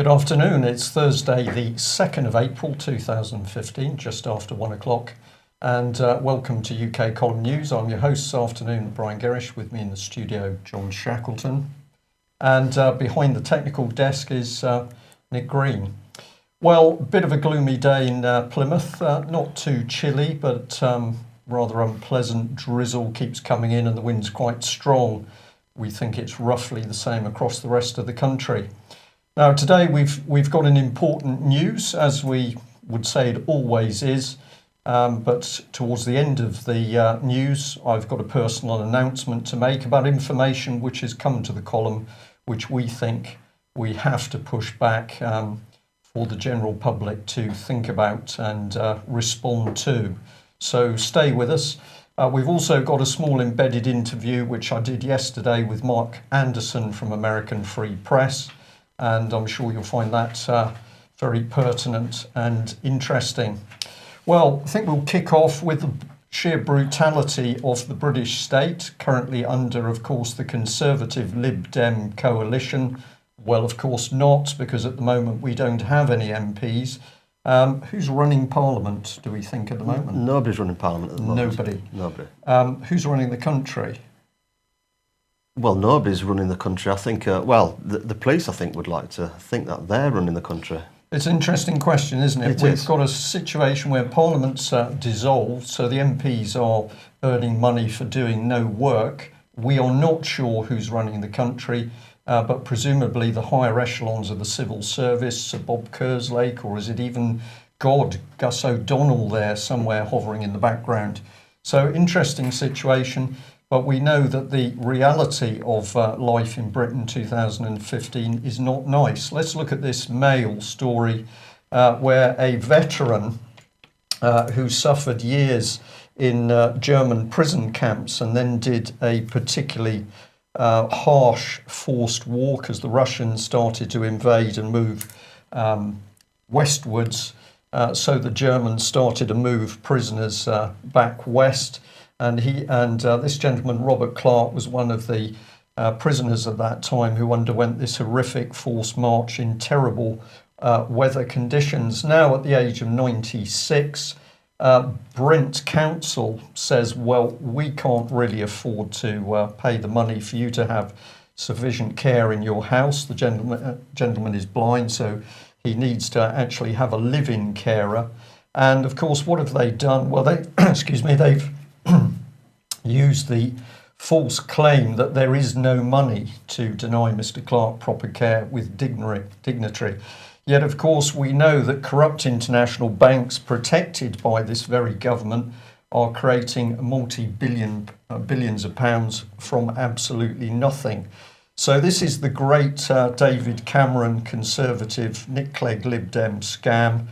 Good afternoon. It's Thursday, the 2nd of April 2015, just after 1 o'clock. And welcome to UK Column News. I'm your host this afternoon, Brian Gerrish. With me in the studio, John Shackleton. And behind the technical desk is Nick Green. Well, a bit of a gloomy day in Plymouth. Not too chilly, but rather unpleasant drizzle keeps coming in and the wind's quite strong. We think it's roughly the same across the rest of the country. Now, today we've got an important news, as we would say it always is. But towards the end of the news, I've got a personal announcement to make about information which has come to the column, which we think we have to push back for the general public to think about and respond to. So stay with us. We've also got a small embedded interview, which I did yesterday with Mark Anderson from American Free Press. And I'm sure you'll find that very pertinent and interesting. Well, I think we'll kick off with the sheer brutality of the British state, currently under, of course, the Conservative Lib Dem coalition. Well, of course not, because at the moment we don't have any MPs. Who's running Parliament, do we think, at the moment? Nobody's running Parliament at the moment. Nobody. Who's running the country? Well, nobody's running the country. I think, the police, I think, would like to think that they're running the country. It's an interesting question, isn't it? We've got a situation where Parliament's dissolved, so the MPs are earning money for doing no work. We are not sure who's running the country, but presumably the higher echelons of the civil service, Sir Bob Kerslake, or is it even Gus O'Donnell there somewhere hovering in the background? So interesting situation. But we know that the reality of life in Britain 2015 is not nice. Let's look at this Mail story where a veteran who suffered years in German prison camps and then did a particularly harsh forced walk as the Russians started to invade and move westwards. So the Germans started to move prisoners back west. And this gentleman, Robert Clark, was one of the prisoners at that time who underwent this horrific forced march in terrible weather conditions. Now, at the age of 96, Brent Council says, well, we can't really afford to pay the money for you to have sufficient care in your house. The gentleman is blind, so he needs to actually have a live-in carer. And, of course, what have they done? Well, they've use the false claim that there is no money to deny Mr. Clark proper care with dignity. Yet, of course, we know that corrupt international banks protected by this very government are creating billions of pounds from absolutely nothing. So this is the great David Cameron Conservative, Nick Clegg Lib Dem scam.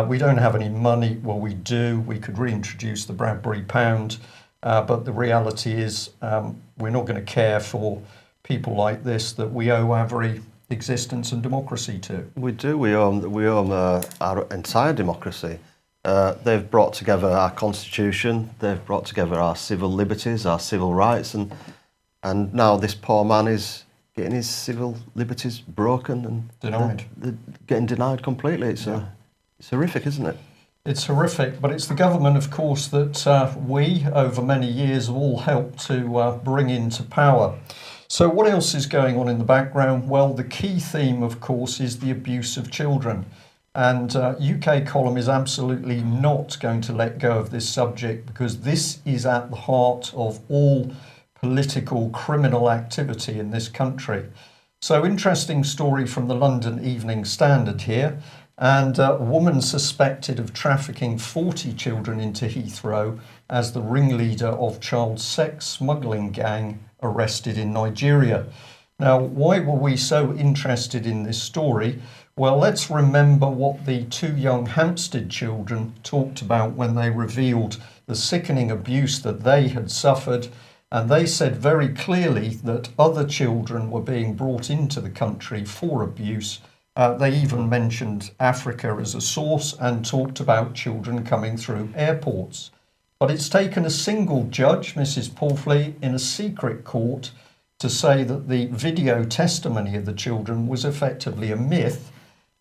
We don't have any money. Well, we do. We could reintroduce the Bradbury pound. But the reality is we're not going to care for people like this that we owe our very existence and democracy to. We do. We own our entire democracy. They've brought together our constitution. They've brought together our civil liberties, our civil rights, and now this poor man is getting his civil liberties broken and denied. They're getting denied completely. It's horrific, isn't it? It's horrific, but it's the government, of course, that we, over many years, have all helped to bring into power. So what else is going on in the background? Well, the key theme, of course, is the abuse of children. And UK Column is absolutely not going to let go of this subject because this is at the heart of all political criminal activity in this country. So interesting story from the London Evening Standard here. And a woman suspected of trafficking 40 children into Heathrow as the ringleader of child sex smuggling gang arrested in Nigeria. Now, why were we so interested in this story? Well, let's remember what the two young Hampstead children talked about when they revealed the sickening abuse that they had suffered. And they said very clearly that other children were being brought into the country for abuse. They even mentioned Africa as a source and talked about children coming through airports. But it's taken a single judge, Mrs. Pawley, in a secret court to say that the video testimony of the children was effectively a myth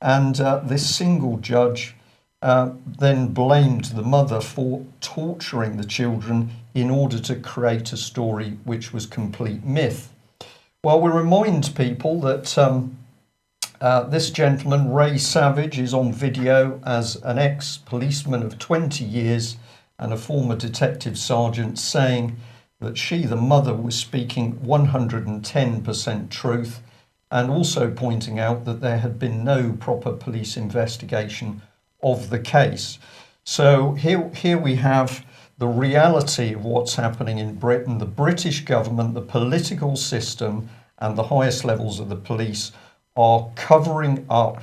And this single judge then blamed the mother for torturing the children in order to create a story which was complete myth. Well, we remind people that this gentleman, Ray Savage, is on video as an ex-policeman of 20 years and a former detective sergeant, saying that she, the mother, was speaking 110% truth, and also pointing out that there had been no proper police investigation of the case. So here we have the reality of what's happening in Britain. The British government, the political system, and the highest levels of the police are covering up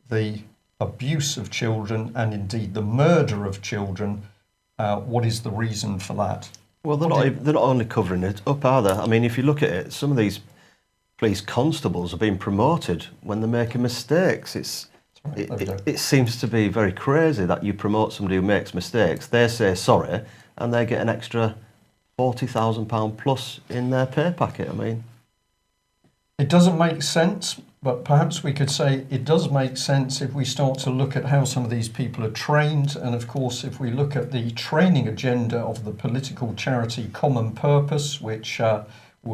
the abuse of children and indeed the murder of children. What is the reason for that? Well, they're not only covering it up, are they? I mean, if you look at it, some of these police constables are being promoted when they're making mistakes. It seems to be very crazy that you promote somebody who makes mistakes, they say sorry, and they get an extra £40,000 plus in their pay packet. I mean, it doesn't make sense, but perhaps we could say it does make sense if we start to look at how some of these people are trained. And of course, if we look at the training agenda of the political charity Common Purpose, which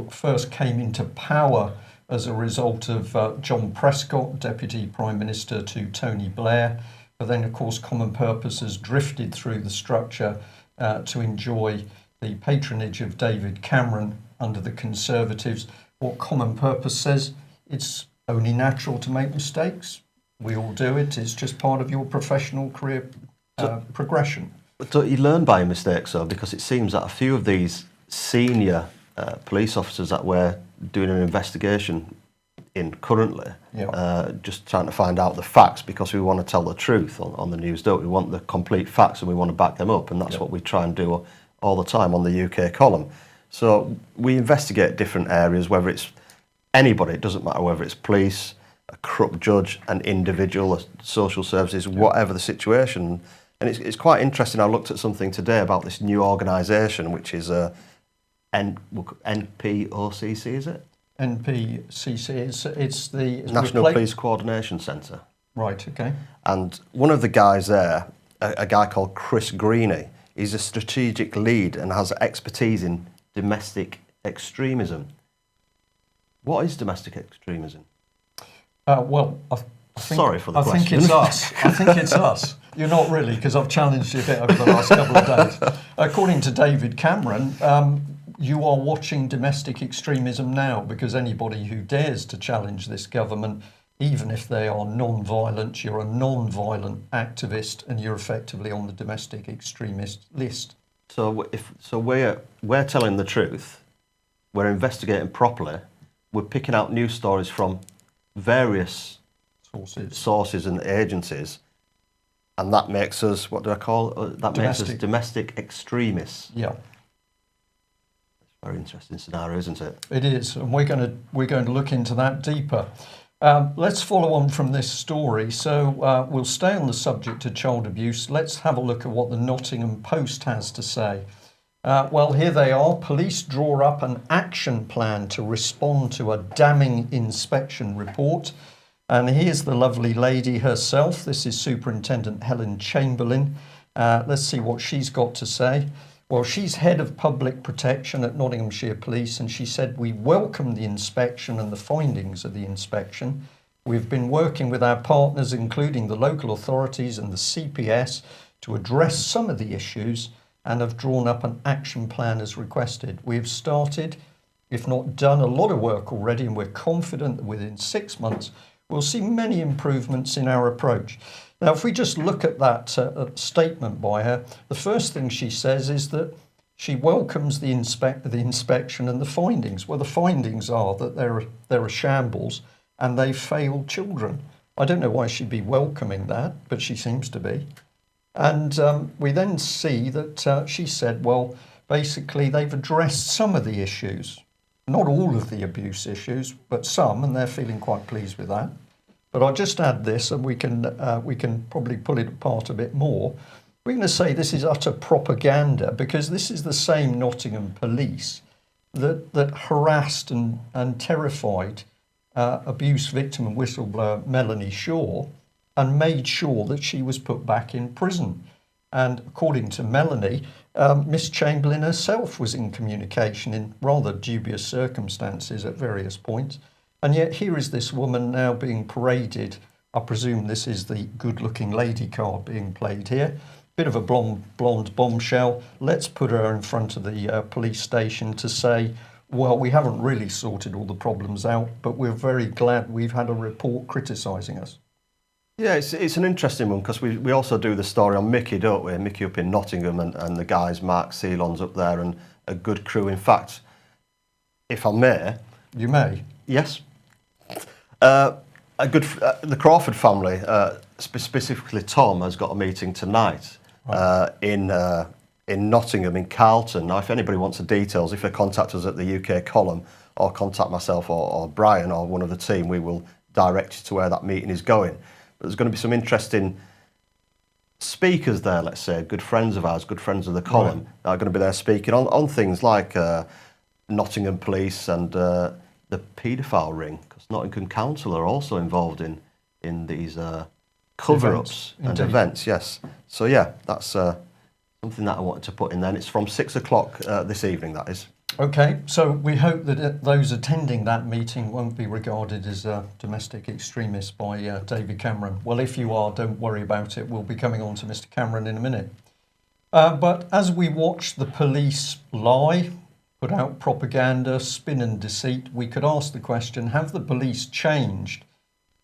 first came into power as a result of John Prescott, Deputy Prime Minister to Tony Blair. But then, of course, Common Purpose has drifted through the structure to enjoy the patronage of David Cameron under the Conservatives. What Common Purpose says, it's only natural to make mistakes. We all do it. It's just part of your professional career progression. But don't you learn by mistakes, though? Because it seems that a few of these senior police officers that we're doing an investigation in currently, just trying to find out the facts, because we want to tell the truth on the news, don't we? We want the complete facts and we want to back them up, and that's what we try and do all the time on the UK column. So we investigate different areas, whether it's anybody, it doesn't matter whether it's police, a corrupt judge, an individual, social services, whatever the situation. And it's quite interesting. I looked at something today about this new organisation, which is NPOCC, is it? NPCC, it's the National Police Coordination Centre. Right, okay. And one of the guys there, a guy called Chris Greeney, is a strategic lead and has expertise in domestic extremism. What is domestic extremism? Well, I think, sorry for the question. I think it's us. I think it's us. You're not really, because I've challenged you a bit over the last couple of days. According to David Cameron, you are watching domestic extremism now, because anybody who dares to challenge this government, even if they are non-violent, you're a non-violent activist and you're effectively on the domestic extremist list. So we're telling the truth, we're investigating properly, we're picking out news stories from various sources and agencies, and that makes us, what do I call it? That makes us domestic extremists. Yeah. Very interesting scenario, isn't it? It is, and we're going to look into that deeper. Let's follow on from this story. So we'll stay on the subject of child abuse. Let's have a look at what the Nottingham Post has to say. Well, here they are. Police draw up an action plan to respond to a damning inspection report. And here's the lovely lady herself. This is Superintendent Helen Chamberlain. Let's see what she's got to say. Well, she's head of public protection at Nottinghamshire Police, and she said, "We welcome the inspection and the findings of the inspection. We've been working with our partners, including the local authorities and the CPS, to address some of the issues and have drawn up an action plan as requested. We've started, if not done, a lot of work already, and we're confident that within 6 months we'll see many improvements in our approach." Now, if we just look at that statement by her, the first thing she says is that she welcomes the inspection and the findings. Well, the findings are that there are shambles and they failed children. I don't know why she'd be welcoming that, but she seems to be. And we then see that she said, well, basically they've addressed some of the issues, not all of the abuse issues, but some, and they're feeling quite pleased with that. But I'll just add this, and we can probably pull it apart a bit more. We're going to say this is utter propaganda, because this is the same Nottingham police that harassed and terrified abuse victim and whistleblower Melanie Shaw and made sure that she was put back in prison. And according to Melanie, Miss Chamberlain herself was in communication in rather dubious circumstances at various points. And yet here is this woman now being paraded. I presume this is the good-looking lady card being played here. Bit of a blonde bombshell. Let's put her in front of the police station to say, well, we haven't really sorted all the problems out, but we're very glad we've had a report criticising us. Yeah, it's an interesting one because we also do the story on Mickey, don't we? Mickey up in Nottingham and the guys, Mark Ceylon's up there and a good crew. In fact, if I may... You may. Yes. The Crawford family, specifically Tom, has got a meeting tonight in Nottingham, in Carlton. Now, if anybody wants the details, if they contact us at the UK column or contact myself or Brian or one of the team, we will direct you to where that meeting is going. But there's going to be some interesting speakers there, let's say, good friends of ours, good friends of the column, that are going to be there speaking on things like Nottingham Police and the paedophile ring, because Nottingham Council are also involved in these cover-ups and events, yes. So yeah, that's something that I wanted to put in there. And it's from 6 o'clock this evening, that is. Okay, so we hope that those attending that meeting won't be regarded as domestic extremists by David Cameron. Well, if you are, don't worry about it. We'll be coming on to Mr. Cameron in a minute. But as we watch the police lie, put out propaganda, spin and deceit, we could ask the question, have the police changed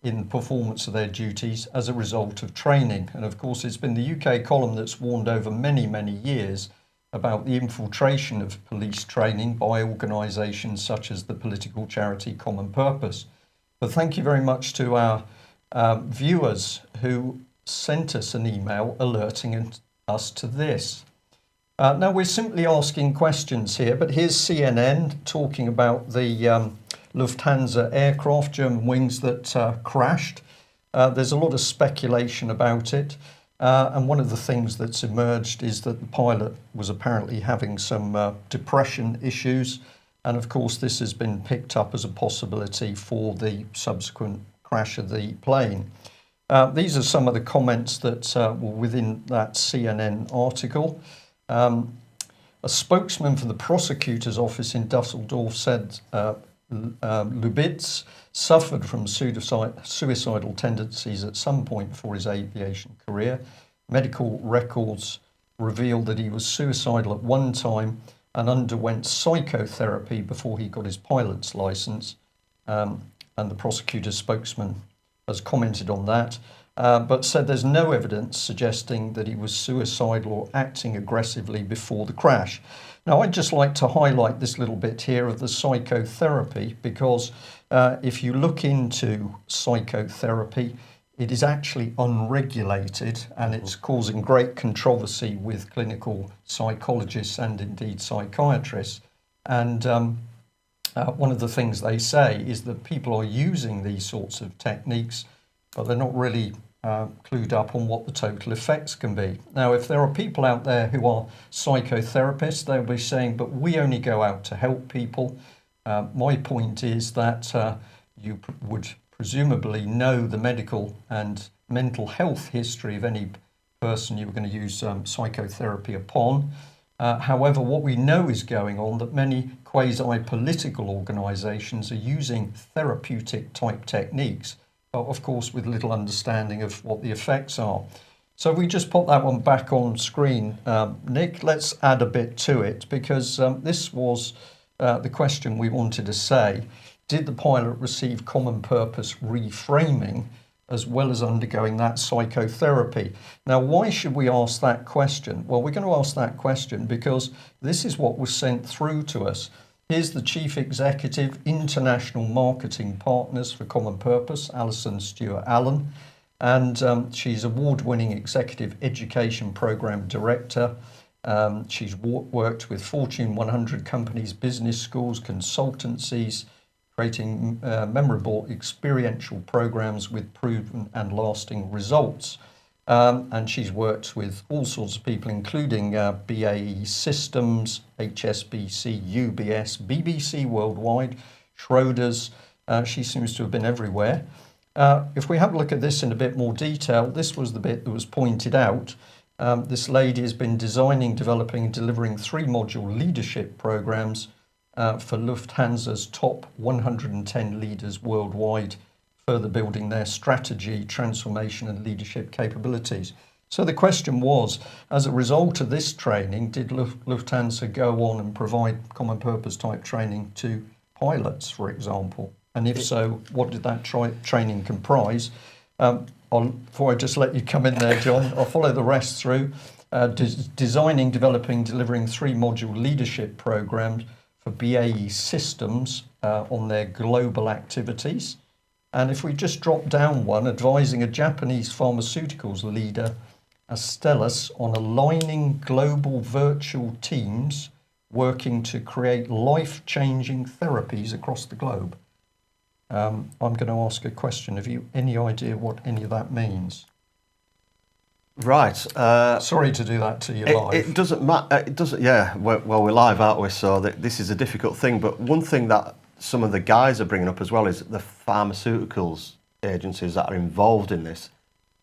in the performance of their duties as a result of training? And of course, it's been the UK column that's warned over many, many years about the infiltration of police training by organisations such as the political charity Common Purpose. But thank you very much to our viewers who sent us an email alerting us to this. Now, we're simply asking questions here, but here's CNN talking about the Lufthansa aircraft, German wings that crashed. There's a lot of speculation about it. And one of the things that's emerged is that the pilot was apparently having some depression issues. And of course, this has been picked up as a possibility for the subsequent crash of the plane. These are some of the comments that were within that CNN article. A spokesman for the prosecutor's office in Dusseldorf said Lubitz suffered from suicidal tendencies at some point before his aviation career. Medical records revealed that he was suicidal at one time and underwent psychotherapy before he got his pilot's license. And the prosecutor's spokesman has commented on that, but said there's no evidence suggesting that he was suicidal or acting aggressively before the crash. Now, I'd just like to highlight this little bit here of the psychotherapy, because if you look into psychotherapy, it is actually unregulated and it's causing great controversy with clinical psychologists and indeed psychiatrists. And one of the things they say is that people are using these sorts of techniques, but they're not really clued up on what the total effects can be. Now, if there are people out there who are psychotherapists, they'll be saying, but we only go out to help people. My point is that you would presumably know the medical and mental health history of any person you were going to use psychotherapy upon. However, what we know is going on, that many quasi-political organisations are using therapeutic type techniques, but of course with little understanding of what the effects are. So we just put that one back on screen. Nick, let's add a bit to it, because this was the question we wanted to say. Did the pilot receive common purpose reframing as well as undergoing that psychotherapy? Now, why should we ask that question? Well, we're going to ask that question because this is what was sent through to us. Here's the Chief Executive, International Marketing Partners for Common Purpose, Alison Stewart-Allen, and she's award-winning Executive Education Program Director. She's worked with Fortune 100 companies, business schools, consultancies, creating memorable experiential programs with proven and lasting results. And she's worked with all sorts of people, including BAE Systems, HSBC, UBS, BBC Worldwide, Schroders, She seems to have been everywhere. If we have a look at this in a bit more detail, this was the bit that was pointed out. This lady has been designing, developing and delivering 3-module leadership programs for Lufthansa's top 110 leaders worldwide, further building their strategy, transformation and leadership capabilities. So the question was, as a result of this training, did Lufthansa go on and provide common purpose type training to pilots, for example? And if so, what did that training comprise? Before I just let you come in there, John, I'll follow the rest through. Designing, developing, delivering 3-module leadership programs for BAE Systems on their global activities. And if we just drop down one, advising a Japanese pharmaceuticals leader, Astellas, on aligning global virtual teams working to create life-changing therapies across the globe. I'm going to ask a question. Have you any idea what any of that means? Right. Sorry to do that to you live. It doesn't matter. It doesn't. Yeah. Well, we're live, aren't we? So this is a difficult thing. But one thing that some of the guys are bringing up as well is the pharmaceuticals agencies that are involved in this.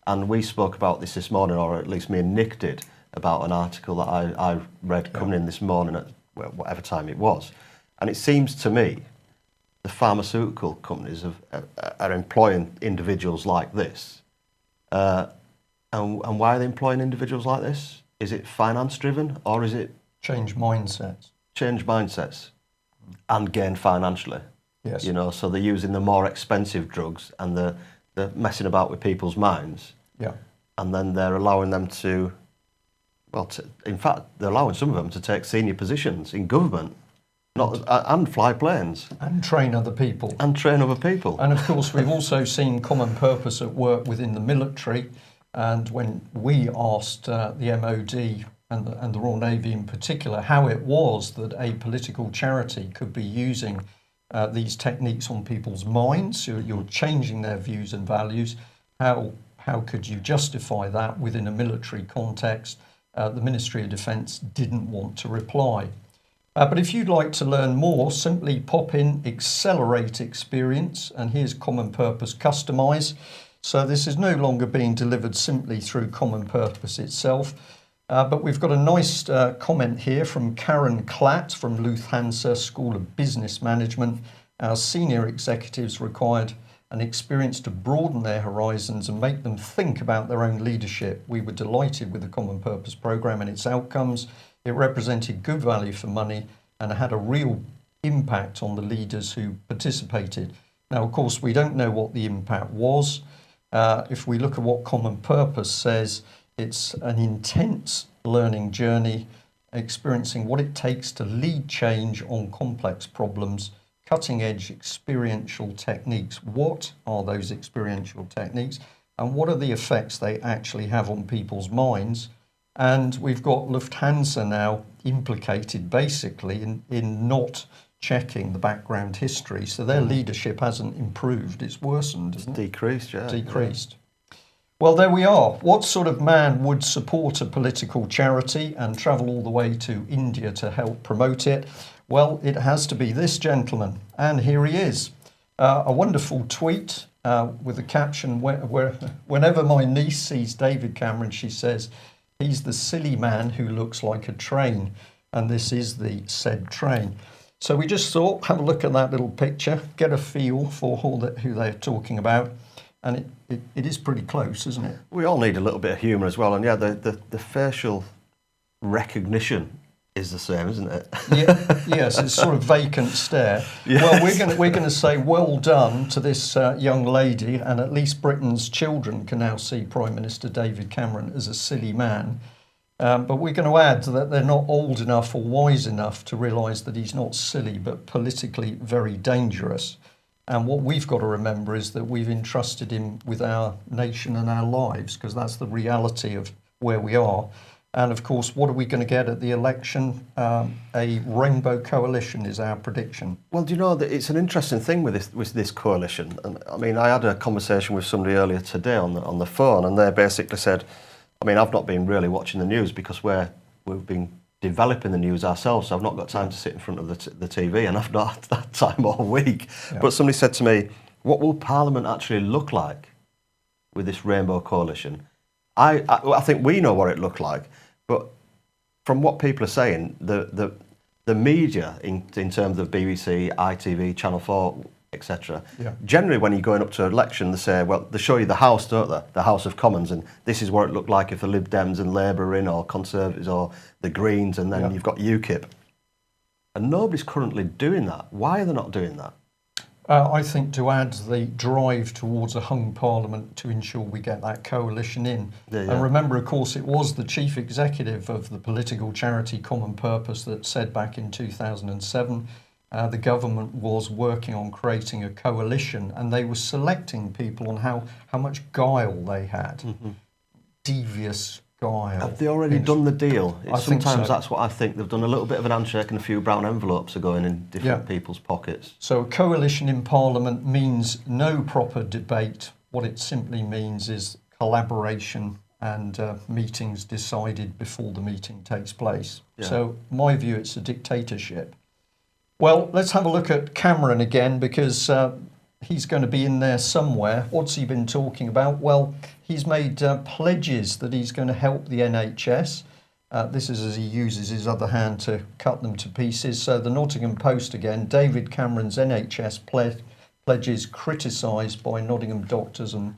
And we spoke about this morning, or at least me and Nick did, about an article that I read coming in this morning at whatever time it was. And it seems to me the pharmaceutical companies are employing individuals like this. And why are they employing individuals like this? Is it finance driven, or is it change mindsets? Change mindsets and gain financially. Yes. You know, so they're using the more expensive drugs and they're messing about with people's minds. Yeah. And then they're allowing them to, in fact, they're allowing some of them to take senior positions in government, and fly planes. And train other people. And train other people. And of course, we've also seen common purpose at work within the military. And when we asked the MOD and the Royal Navy in particular how it was that a political charity could be using these techniques on people's minds, you're changing their views and values, how could you justify that within a military context? The Ministry of Defence didn't want to reply. But if you'd like to learn more, simply pop in Accelerate Experience, and here's Common Purpose Customise. So this is no longer being delivered simply through Common Purpose itself. But we've got a nice comment here from Karen Klatt from Lufthansa School of Business Management. Our senior executives required an experience to broaden their horizons and make them think about their own leadership. We were delighted with the Common Purpose Programme and its outcomes. It represented good value for money and had a real impact on the leaders who participated. Now, of course, we don't know what the impact was. If we look at what Common Purpose says, it's an intense learning journey, experiencing what it takes to lead change on complex problems, cutting-edge experiential techniques. What are those experiential techniques, and what are the effects they actually have on people's minds? And we've got Lufthansa now implicated basically in not checking the background history. So their leadership hasn't improved, it's worsened, isn't it? Decreased, yeah. Decreased. Well, there we are. What sort of man would support a political charity and travel all the way to India to help promote it? Well, it has to be this gentleman, and here he is. A wonderful tweet with the caption, whenever my niece sees David Cameron, she says, he's the silly man who looks like a train, and this is the said train. So we just thought, have a look at that little picture, get a feel for who they're talking about, and it is pretty close, isn't it? We all need a little bit of humour as well, and yeah, the facial recognition is the same, isn't it? Yes, it's sort of vacant stare. Yes. Well, we're going to say well done to this young lady, and at least Britain's children can now see Prime Minister David Cameron as a silly man. But we're going to add that they're not old enough or wise enough to realise that he's not silly, but politically very dangerous. And what we've got to remember is that we've entrusted him with our nation and our lives, because that's the reality of where we are. And of course, what are we going to get at the election? A rainbow coalition is our prediction. Well, do you know that it's an interesting thing with this coalition? And I mean, I had a conversation with somebody earlier today on the phone, and they basically said, I mean, I've not been really watching the news because we've been developing the news ourselves, so I've not got time to sit in front of the TV, and I've not had that time all week. Yeah. But somebody said to me, what will Parliament actually look like with this Rainbow Coalition? I think we know what it looked like, but from what people are saying, the media in terms of BBC, ITV, Channel 4, etc. Yeah. Generally, when you're going up to an election, they say, well, they show you the House, don't they? The House of Commons, and this is what it looked like if the Lib Dems and Labour are in, or Conservatives, or the Greens, and then Yeah. you've got UKIP. And nobody's currently doing that. Why are they not doing that? I think to add the drive towards a hung parliament to ensure we get that coalition in. Yeah. And remember, of course, it was the chief executive of the political charity Common Purpose that said back in 2007 the government was working on creating a coalition, and they were selecting people on how much guile they had. Devious guile. Have they already done the deal? I think Sometimes so. that's what I think. They've done a little bit of an handshake, and a few brown envelopes are going in different people's pockets. So a coalition in Parliament means no proper debate. What it simply means is collaboration and meetings decided before the meeting takes place. Yeah. So my view, it's a dictatorship. Well, let's have a look at Cameron again, because he's going to be in there somewhere. What's he been talking about? Well, he's made pledges that he's going to help the NHS. This is as he uses his other hand to cut them to pieces. So the Nottingham Post again, David Cameron's NHS pledges criticised by Nottingham doctors and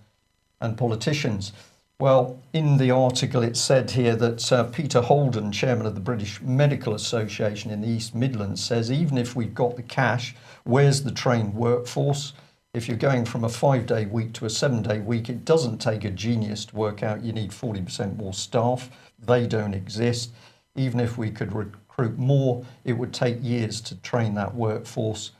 politicians. Well, in the article it said here that Peter Holden, chairman of the British Medical Association in the East Midlands, says even if we've got the cash, where's the trained workforce? If you're going from a 5-day week to a 7-day week, it doesn't take a genius to work out you need 40% more staff. They don't exist. Even if we could recruit more, it would take years to train that workforce.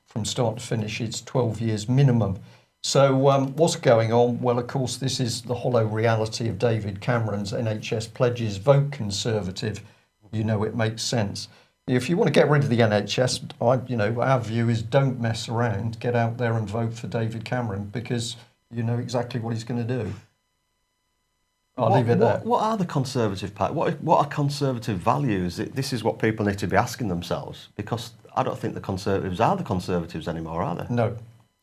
From start to finish, it's 12 years minimum. So what's going on? Well, of course, this is the hollow reality of David Cameron's NHS pledges. Vote Conservative. You know, it makes sense. If you want to get rid of the NHS, our view is don't mess around. Get out there and vote for David Cameron, because you know exactly what he's going to do. I'll leave it there. What are the Conservative Party? What are Conservative values? This is what people need to be asking themselves, because I don't think the Conservatives are the Conservatives anymore, are they? No.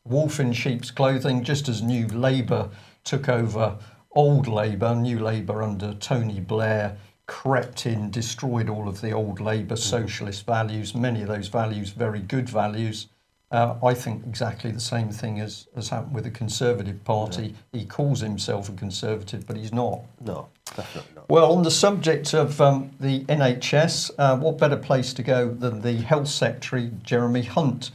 Wolf in sheep's clothing, just as New Labour took over old Labour, New Labour under Tony Blair crept in, destroyed all of the old Labour socialist values, many of those values very good values. I think exactly the same thing has happened with the Conservative Party. Yeah. He calls himself a Conservative, but he's not. No, definitely not. Well, on the subject of the NHS, what better place to go than the Health Secretary, Jeremy Hunt?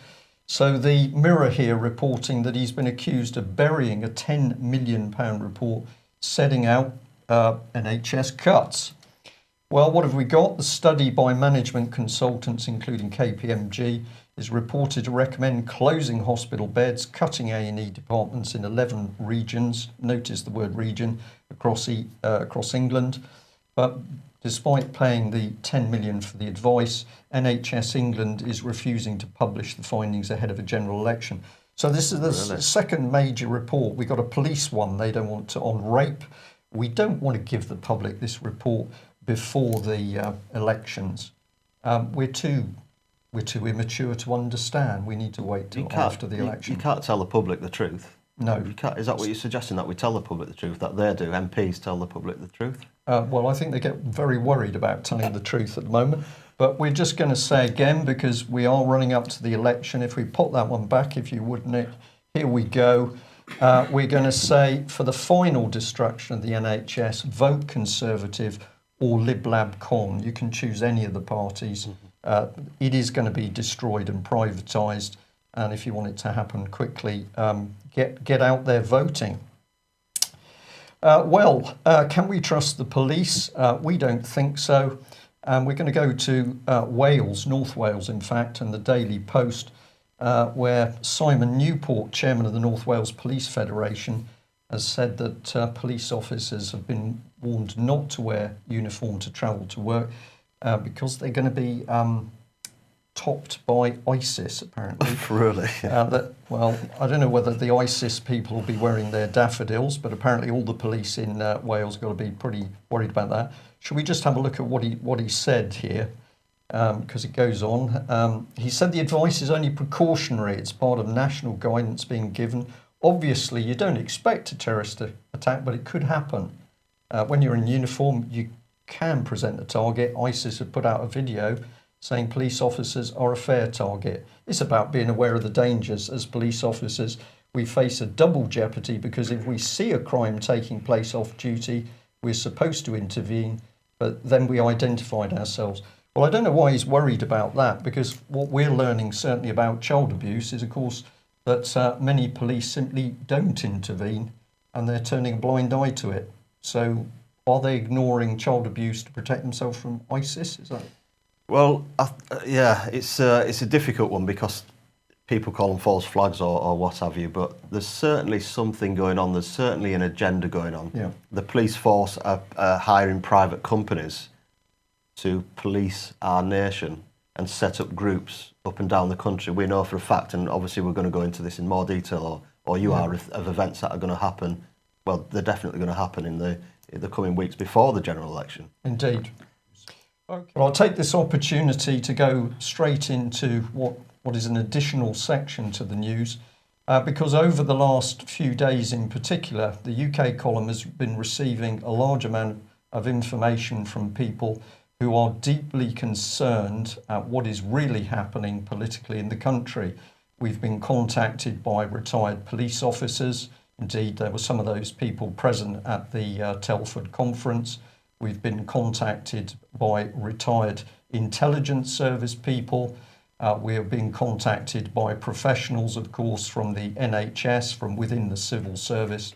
So the Mirror here reporting that he's been accused of burying a £10 million report setting out NHS cuts. Well, what have we got? The study by management consultants, including KPMG, is reported to recommend closing hospital beds, cutting A&E departments in 11 regions. Notice the word region, across England. But despite paying the 10 million for the advice, NHS England is refusing to publish the findings ahead of a general election. So this is the second major report. We got a police one they don't want to on rape. We don't want to give the public this report before the elections. We're too immature to understand. We need to wait till after the election. You can't tell the public the truth. No. You can't. Is that what you're suggesting, that we tell the public the truth, that they do? MPs tell the public the truth? Well, I think they get very worried about telling the truth at the moment. But we're just going to say again, because we are running up to the election, if we put that one back, if you would, Nick, here we go. We're going to say, for the final destruction of the NHS, vote Conservative or Lib Lab Con. You can choose any of the parties. It is going to be destroyed and privatised. And if you want it to happen quickly, get out there voting. Can we trust the police? We don't think so. We're going to go to Wales, North Wales, in fact, and the Daily Post, where Simon Newport, chairman of the North Wales Police Federation, has said that police officers have been warned not to wear uniform to travel to work because they're going to be topped by ISIS, apparently. Really? Well, I don't know whether the ISIS people will be wearing their daffodils, but apparently all the police in Wales got to be pretty worried about that. Should we just have a look at what he said here? Because it goes on. He said the advice is only precautionary. It's part of national guidance being given. Obviously, you don't expect a terrorist attack, but it could happen. When you're in uniform, you can present a target. ISIS have put out a video saying police officers are a fair target. It's about being aware of the dangers. As police officers, we face a double jeopardy because if we see a crime taking place off duty, we're supposed to intervene, but then we identified ourselves. Well, I don't know why he's worried about that, because what we're learning certainly about child abuse is, of course, that many police simply don't intervene and they're turning a blind eye to it. So are they ignoring child abuse to protect themselves from ISIS? Is that? Well, yeah, it's a difficult one because people call them false flags or what have you, but there's certainly something going on. There's certainly an agenda going on. Yeah. The police force are hiring private companies to police our nation and set up groups up and down the country. We know for a fact, and obviously we're going to go into this in more detail, or you are, of events that are going to happen. Well, they're definitely going to happen in the coming weeks before the general election. Indeed. Okay. Well, I'll take this opportunity to go straight into what is an additional section to the news, because over the last few days in particular, the UK column has been receiving a large amount of information from people who are deeply concerned at what is really happening politically in the country. We've been contacted by retired police officers. Indeed, there were some of those people present at the Telford conference. We've been contacted by retired intelligence service people. We have been contacted by professionals, of course, from the NHS, from within the civil service.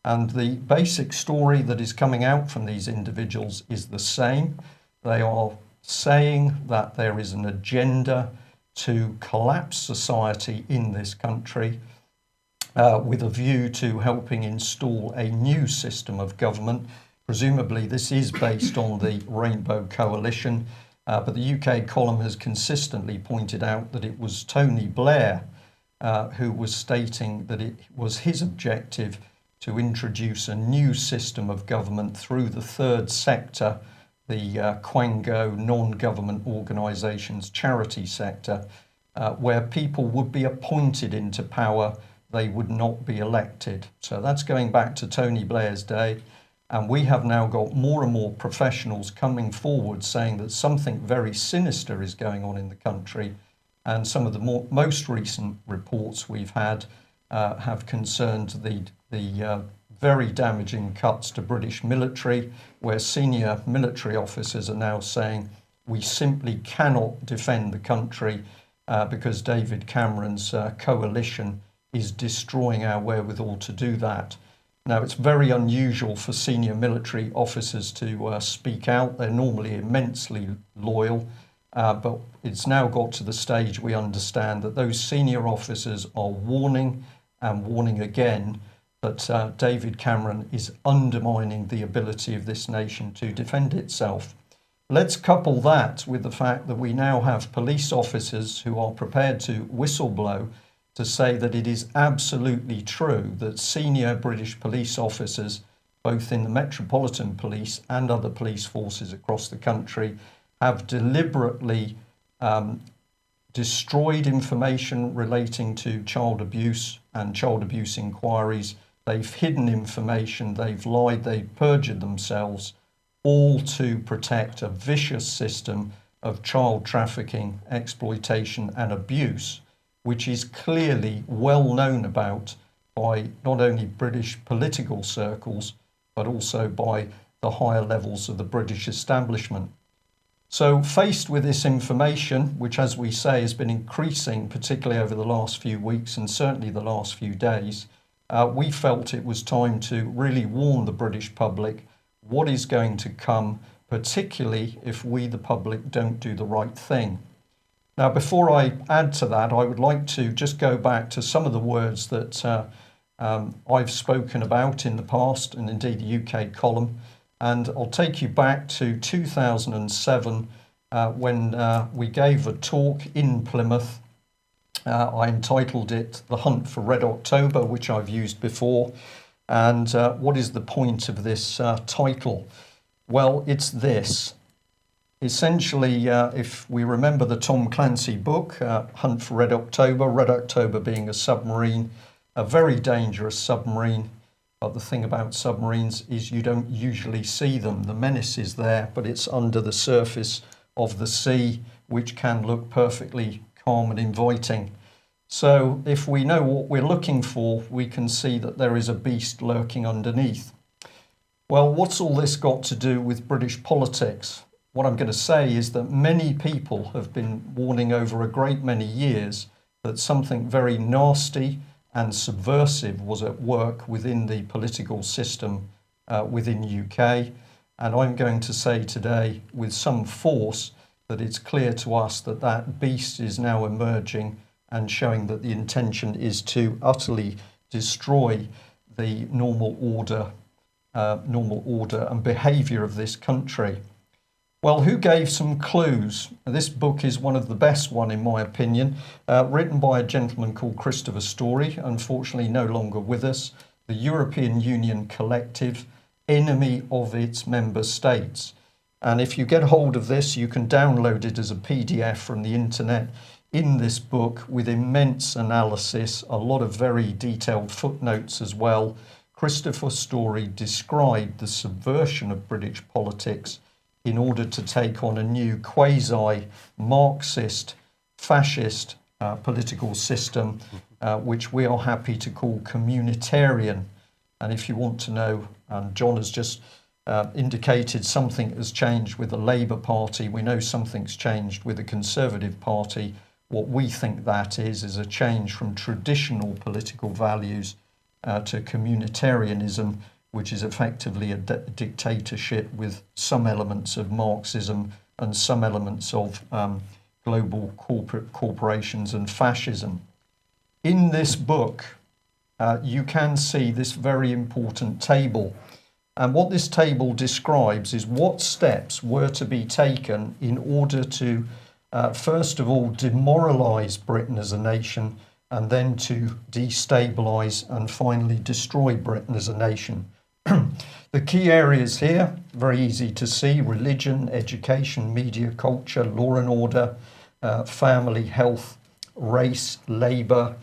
And the basic story that is coming out from these individuals is the same. They are saying that there is an agenda to collapse society in this country with a view to helping install a new system of government. Presumably this is based on the Rainbow Coalition, but the UK column has consistently pointed out that it was Tony Blair who was stating that it was his objective to introduce a new system of government through the third sector, the Quango non-government organisations charity sector, where people would be appointed into power, they would not be elected. So that's going back to Tony Blair's day. And we have now got more and more professionals coming forward saying that something very sinister is going on in the country. And some of the most recent reports we've had have concerned the very damaging cuts to British military, where senior military officers are now saying we simply cannot defend the country because David Cameron's coalition is destroying our wherewithal to do that. Now, it's very unusual for senior military officers to speak out. They're normally immensely loyal, but it's now got to the stage we understand that those senior officers are warning and warning again that David Cameron is undermining the ability of this nation to defend itself. Let's couple that with the fact that we now have police officers who are prepared to whistleblow to say that it is absolutely true that senior British police officers, both in the Metropolitan Police and other police forces across the country, have deliberately destroyed information relating to child abuse and child abuse inquiries. They've hidden information, they've lied, they've perjured themselves, all to protect a vicious system of child trafficking, exploitation and abuse, which is clearly well known about by not only British political circles, but also by the higher levels of the British establishment. So faced with this information, which as we say has been increasing, particularly over the last few weeks and certainly the last few days, we felt it was time to really warn the British public what is going to come, particularly if we, the public, don't do the right thing. Now, before I add to that, I would like to just go back to some of the words that I've spoken about in the past, and indeed the UK column, and I'll take you back to 2007 when we gave a talk in Plymouth. I entitled it The Hunt for Red October, which I've used before. And what is the point of this title? Well, it's this. Essentially, if we remember the Tom Clancy book, Hunt for Red October being a submarine, a very dangerous submarine. But the thing about submarines is you don't usually see them. The menace is there, but it's under the surface of the sea, which can look perfectly calm and inviting. So if we know what we're looking for, we can see that there is a beast lurking underneath. Well, what's all this got to do with British politics? What I'm going to say is that many people have been warning over a great many years that something very nasty and subversive was at work within the political system within UK. And I'm going to say today with some force that it's clear to us that that beast is now emerging and showing that the intention is to utterly destroy the normal order and behaviour of this country. Well, who gave some clues? This book is one of the best one, in my opinion, written by a gentleman called Christopher Story, unfortunately no longer with us, the European Union Collective, Enemy of its Member States. And if you get hold of this, you can download it as a PDF from the internet. In this book, with immense analysis, a lot of very detailed footnotes as well, Christopher Story described the subversion of British politics in order to take on a new quasi-Marxist, fascist political system, which we are happy to call communitarian. And if you want to know, John has just indicated something has changed with the Labour Party. We know something's changed with the Conservative Party. What we think that is a change from traditional political values to communitarianism, which is effectively a dictatorship with some elements of Marxism and some elements of global corporations and fascism. In this book, you can see this very important table. And what this table describes is what steps were to be taken in order to, first of all, demoralise Britain as a nation, and then to destabilise and finally destroy Britain as a nation. The key areas here, very easy to see: religion, education, media, culture, law and order, family, health, race, labour.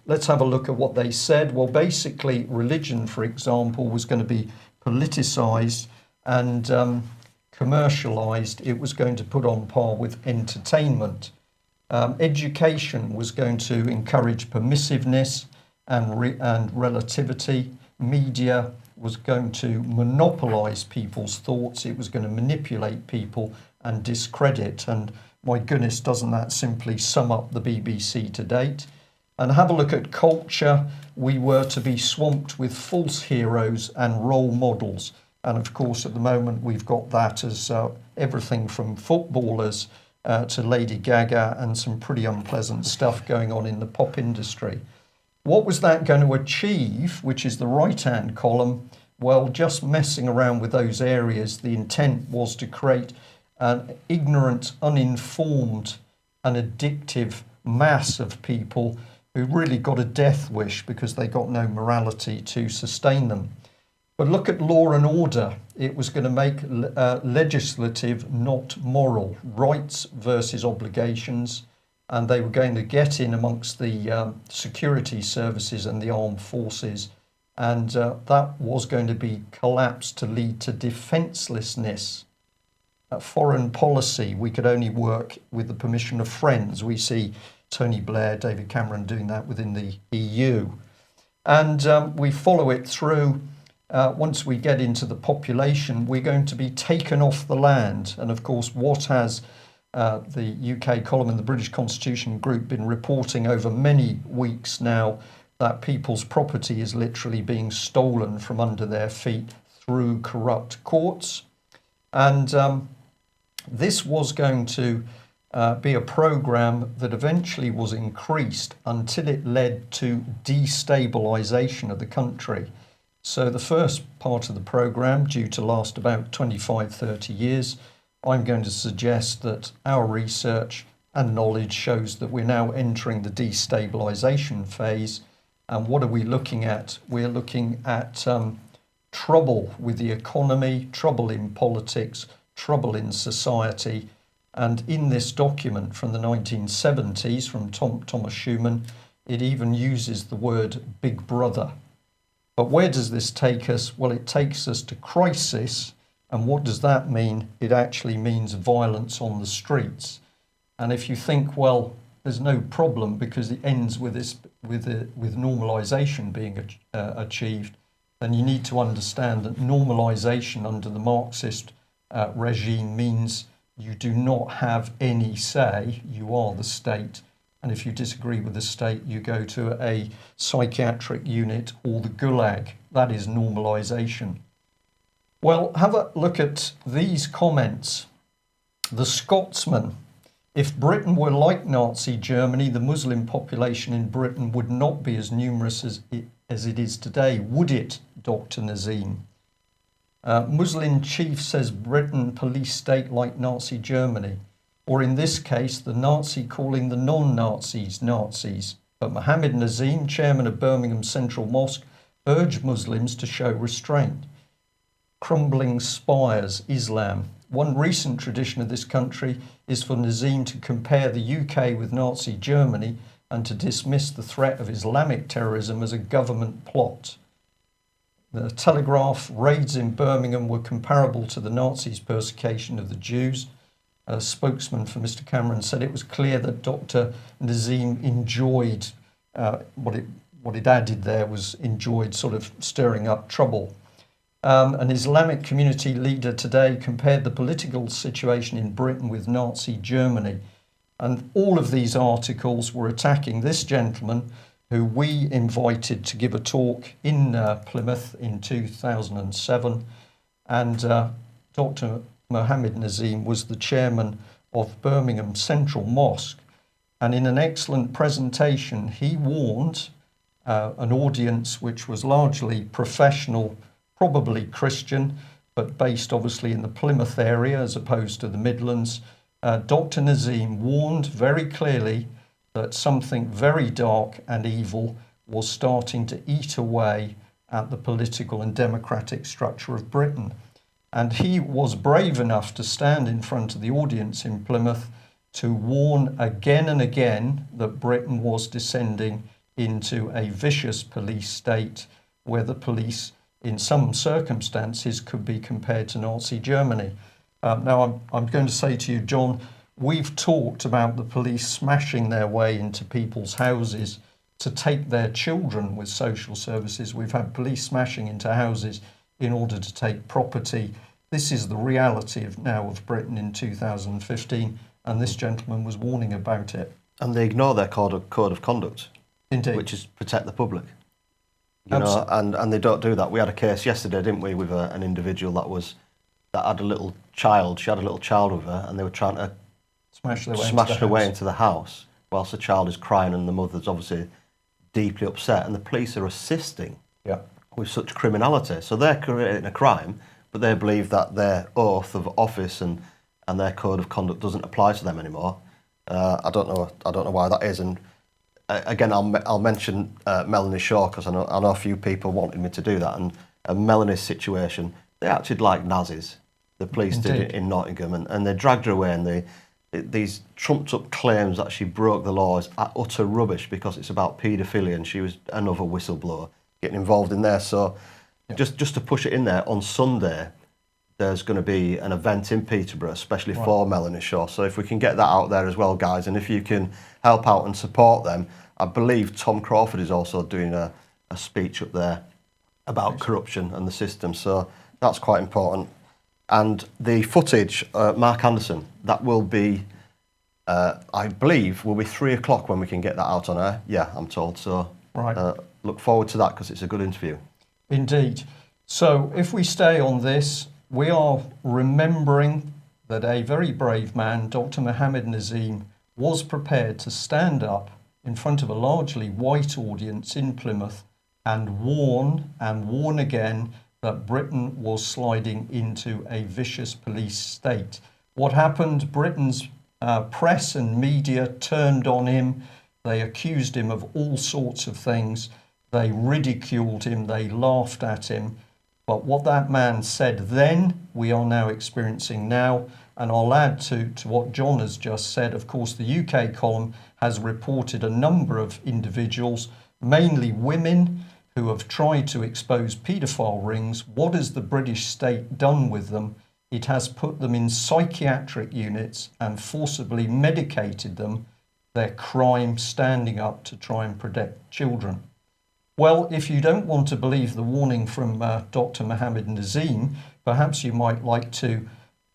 Let's have a look at what they said. Well, basically, religion, for example, was going to be politicised and commercialised. It was going to put on par with entertainment. Education was going to encourage permissiveness and relativity. Media was going to monopolise people's thoughts. It was going to manipulate people and discredit. And my goodness, doesn't that simply sum up the BBC to date? And have a look at culture. We were to be swamped with false heroes and role models. And of course, at the moment, we've got that as everything from footballers to Lady Gaga and some pretty unpleasant stuff going on in the pop industry. What was that going to achieve, which is the right-hand column? Well, just messing around with those areas, the intent was to create an ignorant, uninformed and addictive mass of people who really got a death wish because they got no morality to sustain them. But look at law and order. It was going to make legislative, not moral, rights versus obligations. And they were going to get in amongst the security services and the armed forces. And that was going to be collapsed to lead to defencelessness. Foreign policy, we could only work with the permission of friends. We see Tony Blair, David Cameron doing that within the EU. And we follow it through. Once we get into the population, we're going to be taken off the land. And of course, what has the UK column in the British Constitution Group been reporting over many weeks now, that people's property is literally being stolen from under their feet through corrupt courts. And this was going to be a programme that eventually was increased until it led to destabilisation of the country. So the first part of the programme, due to last about 25-30 years, I'm going to suggest that our research and knowledge shows that we're now entering the destabilisation phase. And what are we looking at? We're looking at trouble with the economy, trouble in politics, trouble in society. And in this document from the 1970s from Thomas Schuman, it even uses the word Big Brother. But where does this take us? Well, it takes us to crisis. And what does that mean? It actually means violence on the streets. And if you think, well, there's no problem because it ends with normalisation being achieved, then you need to understand that normalisation under the Marxist regime means you do not have any say. You are the state. And if you disagree with the state, you go to a psychiatric unit or the Gulag. That is normalisation. Well, have a look at these comments. The Scotsman: if Britain were like Nazi Germany, the Muslim population in Britain would not be as numerous as it is today, would it, Dr. Nazim? Muslim chief says Britain police state like Nazi Germany, or in this case, the Nazi calling the non-Nazis Nazis. But Mohammed Nazim, chairman of Birmingham Central Mosque, urged Muslims to show restraint. Crumbling spires, Islam. One recent tradition of this country is for Nazim to compare the UK with Nazi Germany and to dismiss the threat of Islamic terrorism as a government plot. The Telegraph: raids in Birmingham were comparable to the Nazis' persecution of the Jews. A spokesman for Mr. Cameron said it was clear that Dr. Nazim enjoyed, what it added there was enjoyed sort of stirring up trouble. An Islamic community leader today compared the political situation in Britain with Nazi Germany. And all of these articles were attacking this gentleman who we invited to give a talk in Plymouth in 2007. And Dr. Mohammed Nazim was the chairman of Birmingham Central Mosque. And in an excellent presentation, he warned an audience which was largely professional, probably Christian, but based obviously in the Plymouth area as opposed to the Midlands. Dr. Nazim warned very clearly that something very dark and evil was starting to eat away at the political and democratic structure of Britain. And he was brave enough to stand in front of the audience in Plymouth to warn again and again that Britain was descending into a vicious police state where the police in some circumstances could be compared to Nazi Germany. Now, I'm going to say to you, John, we've talked about the police smashing their way into people's houses to take their children with social services. We've had police smashing into houses in order to take property. This is the reality of Britain in 2015, and this gentleman was warning about it. And they ignore their code of conduct. Indeed. Which is protect the public. You know, and they don't do that. We had a case yesterday, didn't we, with an individual that had a little child. She had a little child with her, and they were trying to smash her way into the house whilst the child is crying, and the mother's obviously deeply upset. And the police are assisting with such criminality. So they're creating a crime, but they believe that their oath of office and their code of conduct doesn't apply to them anymore. I don't know why that is. And again, I'll mention Melanie Shaw, because I know a few people wanted me to do that. And Melanie's situation, they acted like Nazis. The police did it in Nottingham, and they dragged her away. And these trumped up claims that she broke the laws are utter rubbish, because it's about paedophilia, and she was another whistleblower getting involved in there. So just to push it in there, on Sunday there's going to be an event in Peterborough, especially for Melanie Shaw. So if we can get that out there as well, guys, and if you can help out and support them. I believe Tom Crawford is also doing a speech up there about corruption and the system, so that's quite important. And the footage, Mark Anderson, that will be, I believe, will be 3 o'clock when we can get that out on air. Yeah, I'm told. So look forward to that, because it's a good interview. Indeed. So if we stay on this, we are remembering that a very brave man, Dr. Mohammed Nazim, was prepared to stand up in front of a largely white audience in Plymouth and warn again that Britain was sliding into a vicious police state. What happened? Britain's press and media turned on him. They accused him of all sorts of things. They ridiculed him. They laughed at him. But what that man said then, we are now experiencing now. And I'll add to what John has just said. Of course, the UK column has reported a number of individuals, mainly women, who have tried to expose paedophile rings. What has the British state done with them? It has put them in psychiatric units and forcibly medicated them, their crime standing up to try and protect children. Well, if you don't want to believe the warning from Dr. Mohammed Nazim, perhaps you might like to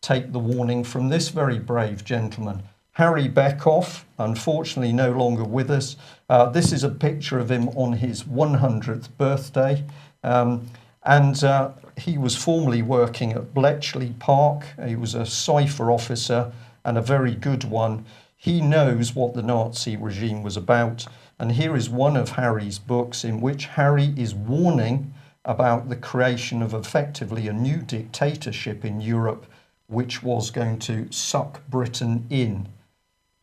take the warning from this very brave gentleman, Harry Beckoff, unfortunately no longer with us. This is a picture of him on his 100th birthday. He was formerly working at Bletchley Park. He was a cipher officer and a very good one. He knows what the Nazi regime was about. And here is one of Harry's books in which Harry is warning about the creation of effectively a new dictatorship in Europe, which was going to suck Britain in.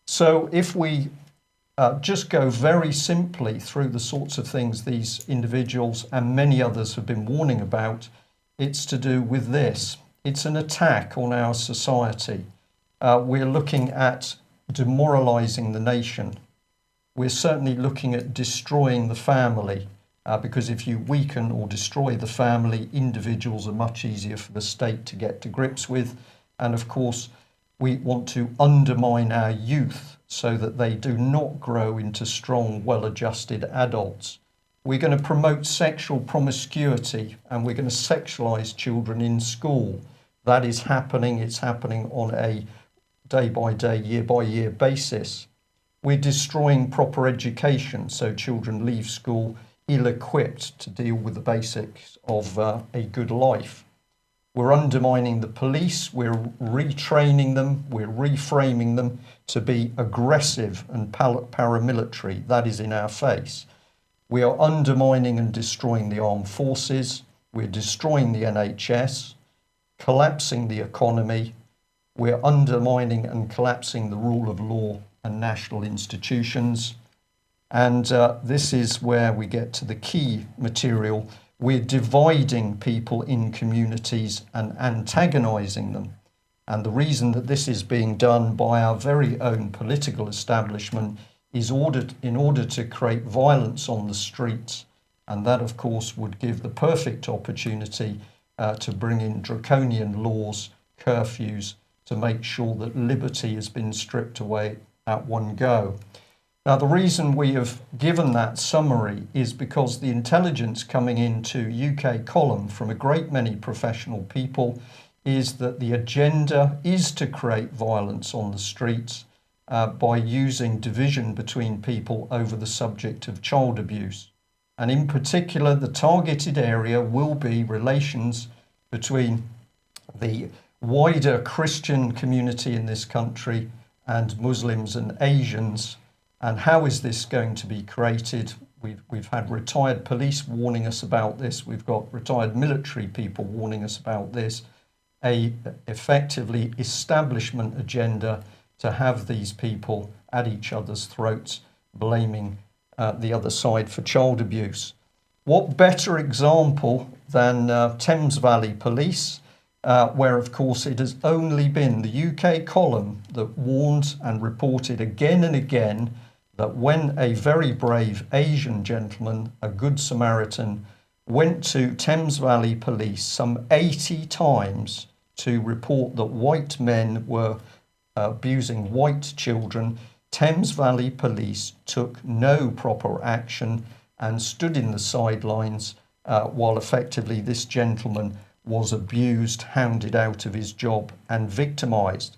So if we just go very simply through the sorts of things these individuals and many others have been warning about, it's to do with this. It's an attack on our society. We're looking at demoralizing the nation. We're certainly looking at destroying the family, because if you weaken or destroy the family, individuals are much easier for the state to get to grips with. And of course, we want to undermine our youth so that they do not grow into strong, well-adjusted adults. We're going to promote sexual promiscuity and we're going to sexualize children in school. That is happening. It's happening on a day-by-day, year-by-year basis. We're destroying proper education, so children leave school ill-equipped to deal with the basics of a good life. We're undermining the police, we're retraining them, we're reframing them to be aggressive and paramilitary. That is in our face. We are undermining and destroying the armed forces, we're destroying the NHS, collapsing the economy, we're undermining and collapsing the rule of law and national institutions. And this is where we get to the key material. We're dividing people in communities and antagonizing them. And the reason that this is being done by our very own political establishment is in order to create violence on the streets. And that, of course, would give the perfect opportunity to bring in draconian laws, curfews, to make sure that liberty has been stripped away at one go. Now, the reason we have given that summary is because the intelligence coming into UK column from a great many professional people is that the agenda is to create violence on the streets by using division between people over the subject of child abuse. And in particular, the targeted area will be relations between the wider Christian community in this country and Muslims and Asians. And how is this going to be created? We've had retired police warning us about this. We've got retired military people warning us about this. A effectively establishment agenda to have these people at each other's throats, blaming the other side for child abuse. What better example than Thames Valley Police, where of course it has only been the UK column that warned and reported again and again that when a very brave Asian gentleman, a good Samaritan, went to Thames Valley Police some 80 times to report that white men were abusing white children, Thames Valley Police took no proper action and stood in the sidelines while effectively this gentleman was abused, hounded out of his job and victimised.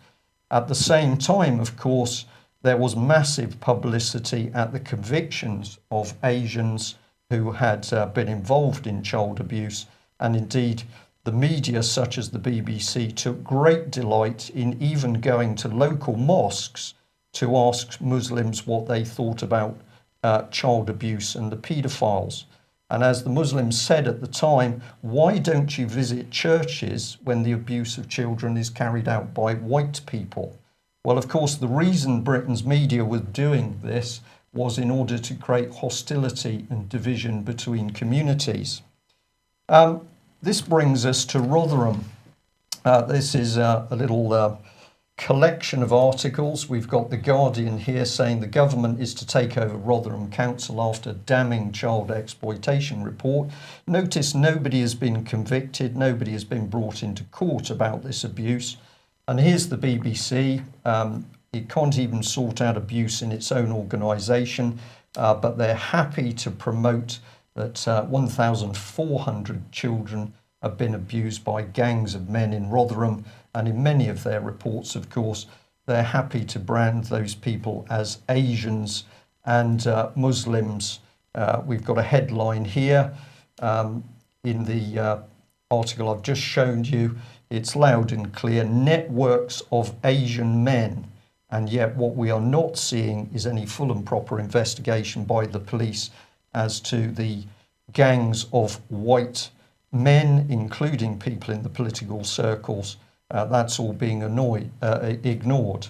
At the same time, of course, there was massive publicity at the convictions of Asians who had been involved in child abuse, and indeed the media such as the BBC took great delight in even going to local mosques to ask Muslims what they thought about child abuse and the paedophiles. And as the Muslims said at the time, why don't you visit churches when the abuse of children is carried out by white people? Well, of course, the reason Britain's media was doing this was in order to create hostility and division between communities. This brings us to Rotherham. This is a little collection of articles. We've got The Guardian here saying the government is to take over Rotherham Council after damning child exploitation report. Notice nobody has been convicted, nobody has been brought into court about this abuse. And here's the BBC. It can't even sort out abuse in its own organisation, but they're happy to promote that 1,400 children have been abused by gangs of men in Rotherham. And in many of their reports, of course, they're happy to brand those people as Asians and Muslims. We've got a headline here in the article I've just shown you. It's loud and clear: networks of Asian men. And yet what we are not seeing is any full and proper investigation by the police as to the gangs of white men, including people in the political circles. That's all being ignored.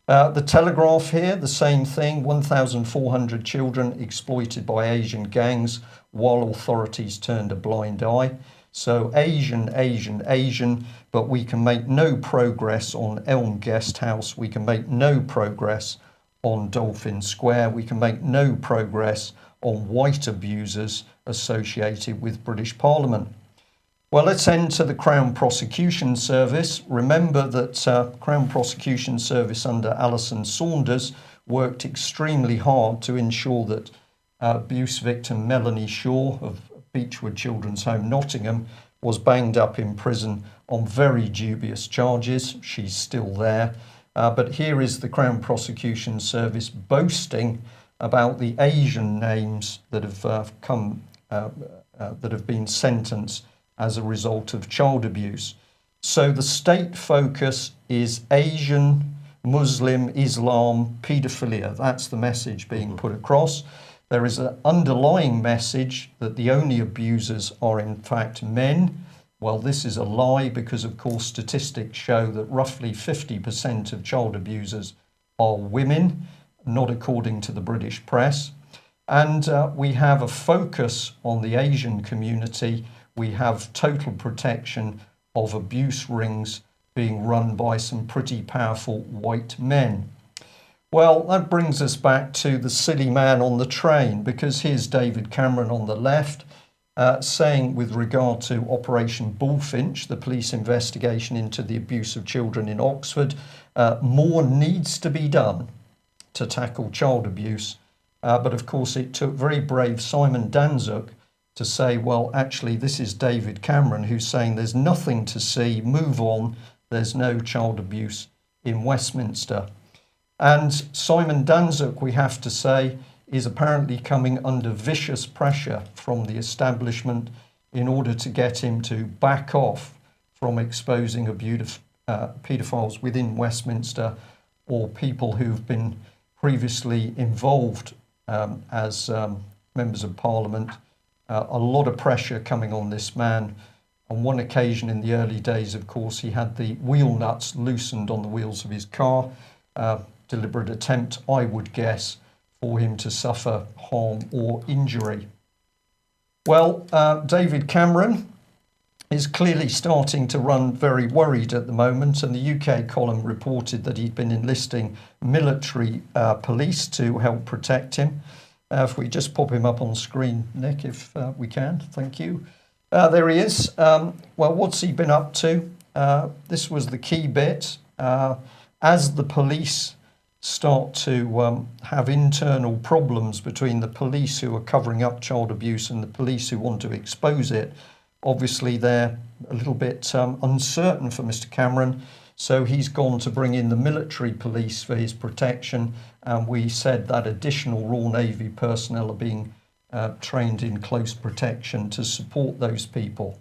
The Telegraph here, the same thing: 1,400 children exploited by Asian gangs while authorities turned a blind eye. So Asian, but we can make no progress on Elm Guest House. We can make no progress on Dolphin Square. We can make no progress on white abusers associated with British Parliament. Well, let's enter the Crown Prosecution Service. Remember that Crown Prosecution Service under Alison Saunders worked extremely hard to ensure that abuse victim Melanie Shaw of Beechwood Children's Home, Nottingham, was banged up in prison on very dubious charges. She's still there. But here is the Crown Prosecution Service boasting about the Asian names that have been sentenced as a result of child abuse. So the state focus is Asian, Muslim, Islam, paedophilia. That's the message being put across. There is an underlying message that the only abusers are in fact men. Well, this is a lie, because of course statistics show that roughly 50% of child abusers are women, not according to the British press. And we have a focus on the Asian community. We have total protection of abuse rings being run by some pretty powerful white men. Well, that brings us back to the silly man on the train, because here's David Cameron on the left saying, with regard to Operation Bullfinch, the police investigation into the abuse of children in Oxford, more needs to be done to tackle child abuse. But of course, it took very brave Simon Danczuk to say, well, actually, this is David Cameron who's saying there's nothing to see, move on, there's no child abuse in Westminster. And Simon Danczuk, we have to say, is apparently coming under vicious pressure from the establishment in order to get him to back off from exposing paedophiles within Westminster, or people who've been previously involved as members of Parliament. A lot of pressure coming on this man. On one occasion in the early days, of course, he had the wheel nuts loosened on the wheels of his car. Deliberate attempt, I would guess, for him to suffer harm or injury. Well, David Cameron is clearly starting to run very worried at the moment, and the UK column reported that he'd been enlisting military police to help protect him. If we just pop him up on screen, Nick, if we can, thank you. There he is. Well, what's he been up to? This was the key bit. As the police start to have internal problems between the police who are covering up child abuse and the police who want to expose it, obviously they're a little bit uncertain for Mr. Cameron. So he's gone to bring in the military police for his protection. And we said that additional Royal Navy personnel are being trained in close protection to support those people.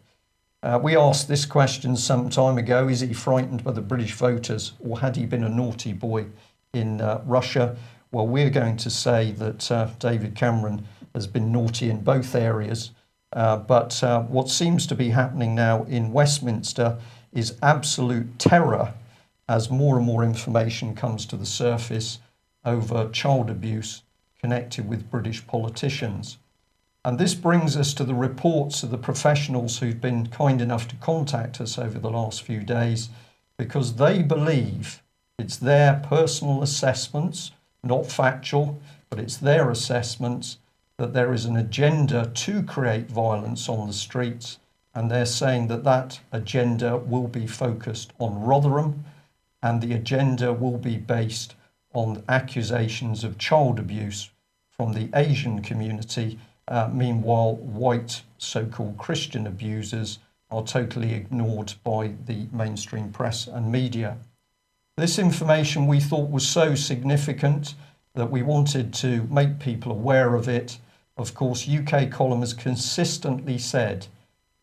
We asked this question some time ago: is he frightened by the British voters, or had he been a naughty boy in Russia? Well, we're going to say that David Cameron has been naughty in both areas. But what seems to be happening now in Westminster is absolute terror as more and more information comes to the surface over child abuse connected with British politicians. And this brings us to the reports of the professionals who've been kind enough to contact us over the last few days, because they believe it's their personal assessments, not factual, but it's their assessments, that there is an agenda to create violence on the streets, and they're saying that that agenda will be focused on Rotherham, and the agenda will be based on accusations of child abuse from the Asian community. Meanwhile, white so-called Christian abusers are totally ignored by the mainstream press and media. This information we thought was so significant that we wanted to make people aware of it. Of course, UK Column has consistently said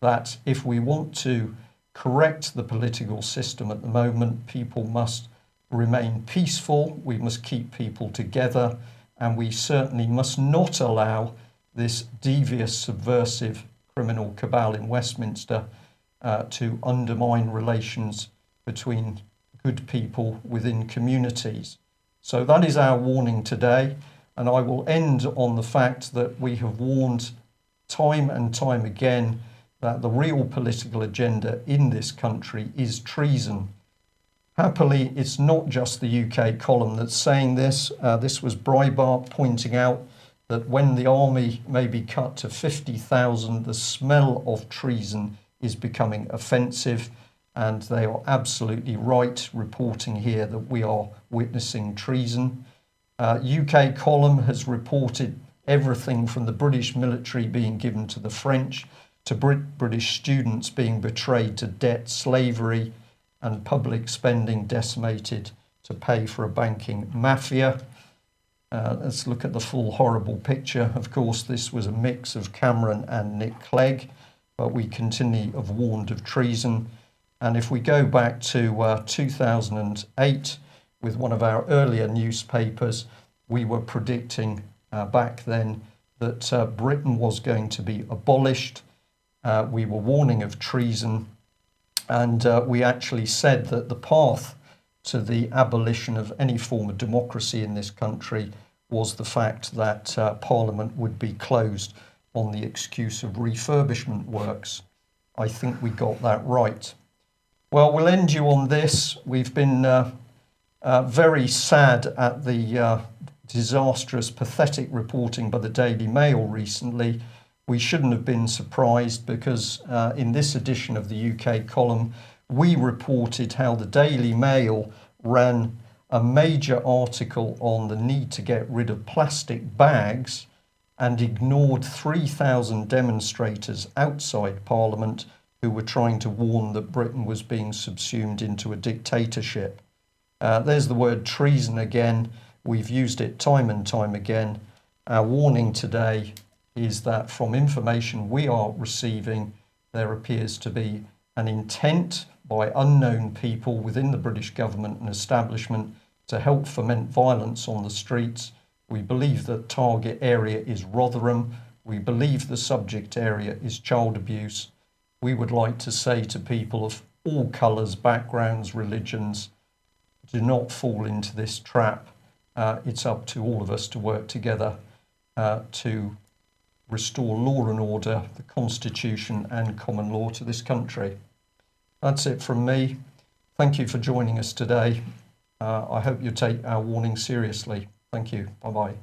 that if we want to correct the political system at the moment, people must remain peaceful, we must keep people together, and we certainly must not allow this devious, subversive criminal cabal in Westminster to undermine relations between good people within communities. So that is our warning today, and I will end on the fact that we have warned time and time again that the real political agenda in this country is treason. Happily, it's not just the UK Column that's saying this. This was Breitbart pointing out that when the army may be cut to 50,000, the smell of treason is becoming offensive, and they are absolutely right reporting here that we are witnessing treason. UK Column has reported everything from the British military being given to the French, to British students being betrayed to debt, slavery, and public spending decimated to pay for a banking mafia. Let's look at the full horrible picture. Of course, this was a mix of Cameron and Nick Clegg, but we continually have warned of treason. And if we go back to 2008, with one of our earlier newspapers, we were predicting back then that Britain was going to be abolished. We were warning of treason, and we actually said that the path to the abolition of any form of democracy in this country was the fact that Parliament would be closed on the excuse of refurbishment works. I think we got that right. Well, we'll end you on this. We've been very sad at the disastrous, pathetic reporting by the Daily Mail recently. We shouldn't have been surprised, because in this edition of the UK Column, we reported how the Daily Mail ran a major article on the need to get rid of plastic bags and ignored 3,000 demonstrators outside Parliament who were trying to warn that Britain was being subsumed into a dictatorship. There's the word treason again. We've used it time and time again. Our warning today is that from information we are receiving, there appears to be an intent by unknown people within the British government and establishment to help foment violence on the streets. We believe the target area is Rotherham. We believe the subject area is child abuse. We would like to say to people of all colours, backgrounds, religions, do not fall into this trap. It's up to all of us to work together to restore law and order, the Constitution and common law to this country. That's it from me. Thank you for joining us today. I hope you take our warning seriously. Thank you. Bye-bye.